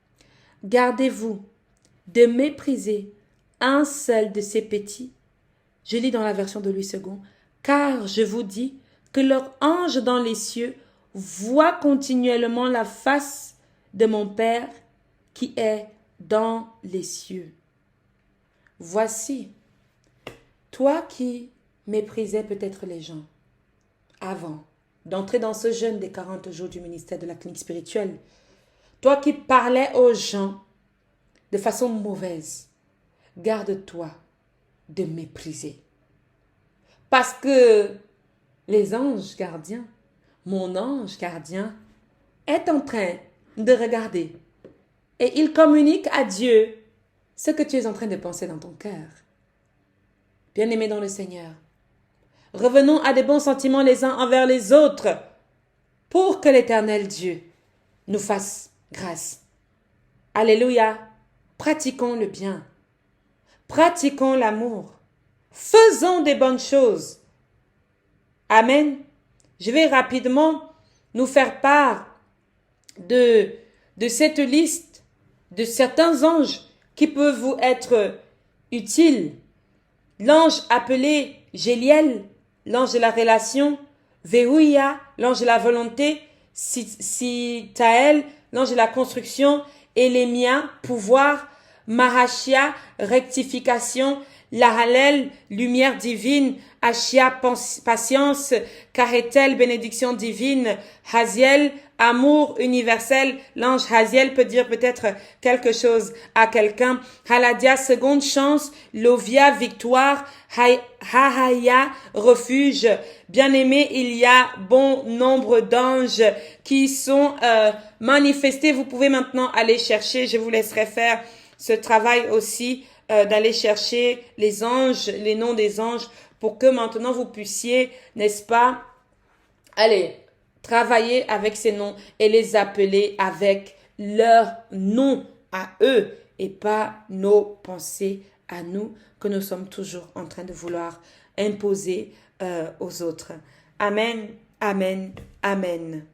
« Gardez-vous de mépriser un seul de ces petits. » Je lis dans la version de Louis II. « Car je vous dis que leur ange dans les cieux voit continuellement la face de mon Père qui est dans les cieux. » Voici, toi qui méprisais peut-être les gens avant d'entrer dans ce jeûne des 40 jours du ministère de la clinique spirituelle, toi qui parlais aux gens de façon mauvaise, garde-toi de mépriser. Parce que les anges gardiens, mon ange gardien, est en train de regarder et il communique à Dieu ce que tu es en train de penser dans ton cœur. Bien-aimés dans le Seigneur, revenons à des bons sentiments les uns envers les autres pour que l'Éternel Dieu nous fasse grâce. Alléluia. Pratiquons le bien. Pratiquons l'amour. Faisons des bonnes choses. Amen. Je vais rapidement nous faire part de cette liste de certains anges qui peuvent vous être utiles. L'ange appelé Géliel, l'ange de la relation, Vehuia, l'ange de la volonté, Sitaël, l'ange de la construction, Élémia, pouvoir, Mahashia, rectification, Lahalel, lumière divine. Ashia, patience. Karetel, bénédiction divine. Haziel, amour universel. L'ange Haziel peut dire peut-être quelque chose à quelqu'un. Haladia, seconde chance. Lovia, victoire. Hahaya, refuge. Bien-aimé, il y a bon nombre d'anges qui sont manifestés. Vous pouvez maintenant aller chercher. Je vous laisserai faire ce travail aussi d'aller chercher les anges, les noms des anges, pour que maintenant vous puissiez, n'est-ce pas, allez, travailler avec ces noms et les appeler avec leur nom à eux et pas nos pensées à nous que nous sommes toujours en train de vouloir imposer aux autres. Amen, amen, amen.